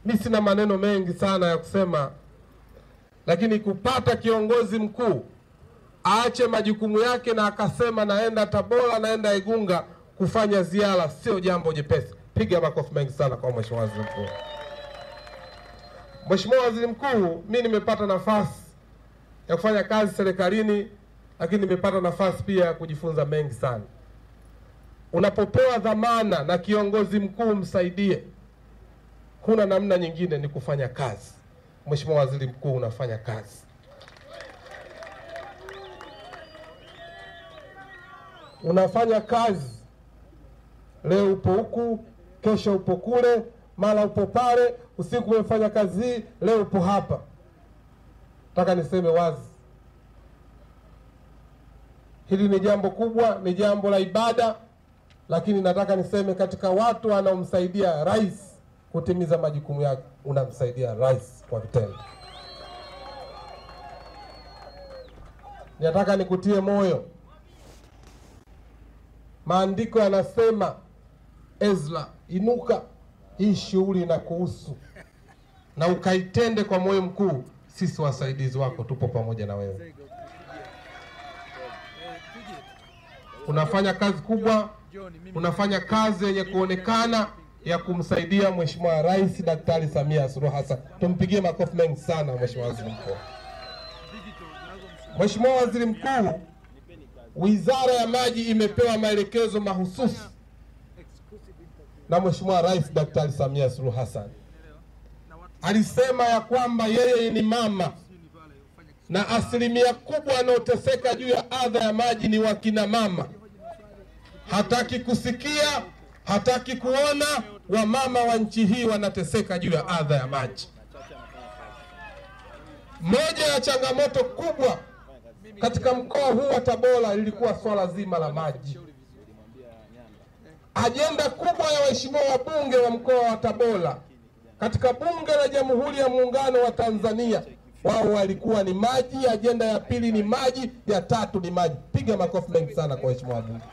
Mimi sina maneno mengi sana ya kusema, lakini kupata kiongozi mkuu aache majukumu yake na akasema naenda Tabora, naenda Igunga kufanya ziara sio jambo jepesi. Piga makofi mengi sana kwa Mheshimiwa Waziri Mkuu. Mheshimiwa Waziri Mkuu, mimi nimepata nafasi ya kufanya kazi serikalini, lakini nimepata nafasi pia ya kujifunza mengi sana. Unapopewa dhamana na kiongozi mkuu msaidie, kuna namna nyingine ni kufanya kazi. Mheshimiwa Waziri Mkuu, unafanya kazi. Unafanya kazi. Leo upo huku, kesho upo kule, mara upo pale, usiku umefanya kazi hii, leo upo hapa. Nataka niseme wazi, hili ni jambo kubwa, ni jambo la ibada, lakini nataka niseme katika watu wanaomsaidia rais kutimiza majukumu yake, unamsaidia rais kwa vitendo. Nataka nikutie moyo. Maandiko yanasema, Ezra, inuka, hii shughuli na kuhusu, na ukaitende kwa moyo mkuu. Sisi wasaidizi wako tupo pamoja na wewe. Unafanya kazi kubwa, unafanya kazi yenye kuonekana ya kumsaidia Mheshimiwa Rais Daktari Samia Suluhu Hassan. Tumpigie makofi mengi sana Mheshimiwa Waziri Mkuu. Mheshimiwa Waziri Mkuu, Wizara ya Maji imepewa maelekezo mahususi na Mheshimiwa Rais Daktari Samia Suluhu Hassan. Alisema ya kwamba yeye ni mama na asilimia kubwa wanaoteseka juu ya adha ya maji ni wakina mama. Hataki kusikia, hataki kuona wamama wa nchi hii wanateseka juu ya adha ya maji. Moja ya changamoto kubwa katika mkoa huu wa Tabora ilikuwa swala zima la maji. Ajenda kubwa ya waheshimiwa wabunge wa mkoa wa Tabora katika Bunge la Jamhuri ya Muungano wa Tanzania, wao walikuwa ni maji. Ajenda ya pili ni maji, ya tatu ni maji. Piga makofi mengi sana kwa waheshimiwa wabunge.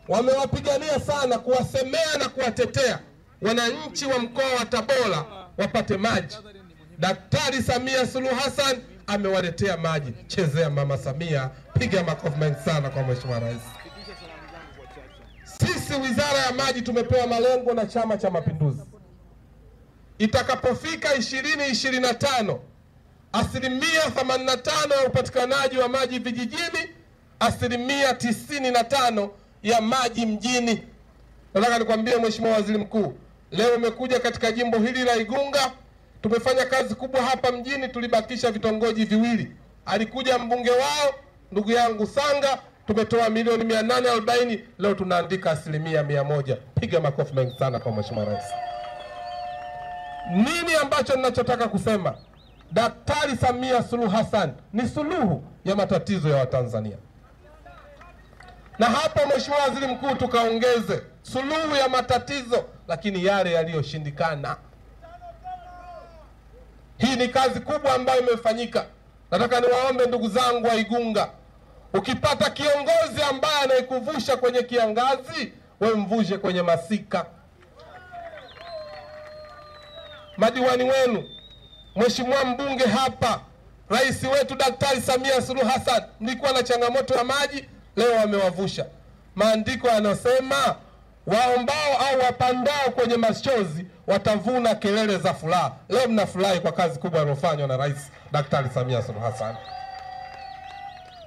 Wamewapigania sana, kuwasemea na kuwatetea wananchi wa mkoa wa Tabora wapate maji. Daktari Samia Suluhu Hassan amewaletea maji. Chezea Mama Samia. Piga makofi mengi sana kwa Mheshimiwa Rais. Sisi Wizara ya Maji tumepewa malengo na Chama cha Mapinduzi. Itakapofika 2025, asilimia 85 ya upatikanaji wa maji vijijini, asilimia 95 ya maji mjini. Nataka nikwambie Mheshimiwa Waziri Mkuu, leo umekuja katika jimbo hili la Igunga. Tumefanya kazi kubwa hapa mjini, tulibakisha vitongoji viwili. Alikuja mbunge wao ndugu yangu Sanga, tumetoa milioni 840, leo tunaandika asilimia 100. Piga makofi mengi sana kwa Mheshimiwa Rais. Nini ambacho ninachotaka kusema? Daktari Samia Suluhu Hassan ni suluhu ya matatizo ya Watanzania. Na hapa Mheshimiwa Waziri Mkuu, tukaongeze suluhu ya matatizo, lakini yale yaliyoshindikana. Hii ni kazi kubwa ambayo imefanyika. Nataka niwaombe ndugu zangu wa Igunga, ukipata kiongozi ambaye anayekuvusha kwenye kiangazi, wewe mvushe kwenye masika. Madiwani wenu, Mheshimiwa mbunge hapa, rais wetu Daktari Samia Suluhu Hassan, mlikuwa na changamoto ya maji, leo wamewavusha. Maandiko yanasema waombao au wapandao kwenye machozi watavuna kelele za furaha. Leo mnafurahi kwa kazi kubwa iliyofanywa na Rais Daktari Samia Suluhu Hassan.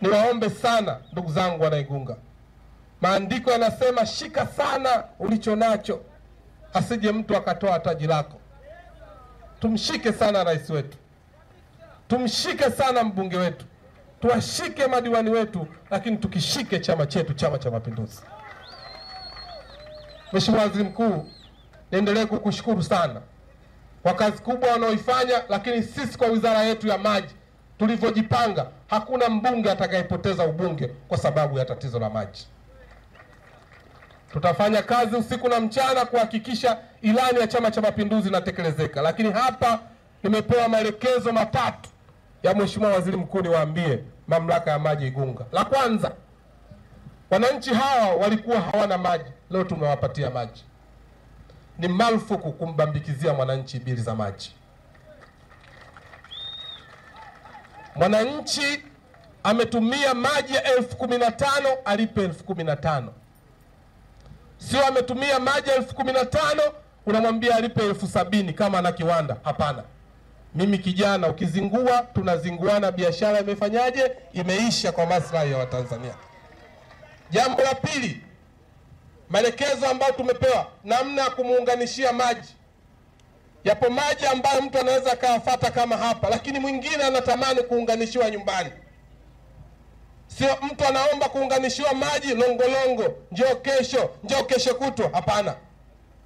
Niwaombe sana ndugu zangu wana Igunga, maandiko yanasema shika sana ulicho nacho, asije mtu akatoa taji lako. Tumshike sana rais wetu, tumshike sana mbunge wetu, tuwashike madiwani wetu, lakini tukishike chama chetu, Chama cha Mapinduzi. Mheshimiwa Waziri Mkuu, niendelee kukushukuru sana kwa kazi kubwa wanaoifanya, lakini sisi kwa wizara yetu ya maji tulivyojipanga, hakuna mbunge atakayepoteza ubunge kwa sababu ya tatizo la maji. Tutafanya kazi usiku na mchana kuhakikisha ilani ya Chama cha Mapinduzi inatekelezeka. Lakini hapa nimepewa maelekezo matatu ya Mheshimiwa Waziri Mkuu, niwaambie mamlaka ya maji Igunga. La kwanza, wananchi hawa walikuwa hawana maji, leo tumewapatia maji. ni marufuku kumbambikizia mwananchi bili za maji. Mwananchi ametumia maji ya 1015 alipe 1015. Sio ametumia maji 1015 unamwambia alipe 70,000 kama ana kiwanda. Hapana. Mimi kijana, ukizingua tunazinguana, biashara imefanyaje? Imeisha kwa maslahi ya Watanzania. Jambo la pili, maelekezo ambayo tumepewa namna ya kumuunganishia maji. Yapo maji ambayo mtu anaweza kayafuata kama hapa, lakini mwingine anatamani kuunganishiwa nyumbani. Sio mtu anaomba kuunganishiwa maji longolongo, njoo kesho kutwa. Hapana.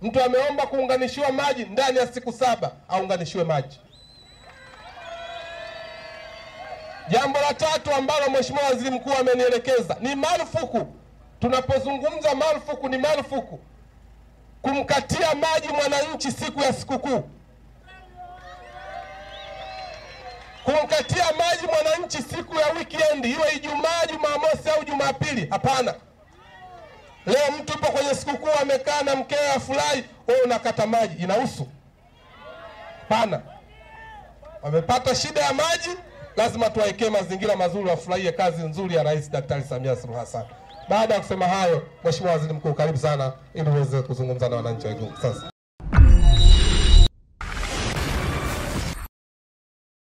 Mtu ameomba kuunganishiwa maji ndani ya siku 7 aunganishiwe maji. Jambo la tatu ambalo Mheshimiwa Waziri Mkuu amenielekeza ni marufuku. Tunapozungumza marufuku, ni marufuku kumkatia maji mwananchi siku ya sikukuu. Kumkatia maji mwananchi siku ya weekend, iwe Ijumaa, Jumamosi au Jumapili. Hapana. Leo mtu yupo kwenye sikukuu amekaa na mkewe afurahi, wewe unakata maji, inahusu? Hapana. Wamepata shida ya maji, lazima tuwaekee mazingira mazuri wafurahie kazi nzuri ya Rais Daktari Samia Suluhu Hassan. Baada ya kusema hayo, Mheshimiwa Waziri Mkuu, karibu sana ili uweze kuzungumza na wananchi wa Igunga sasa.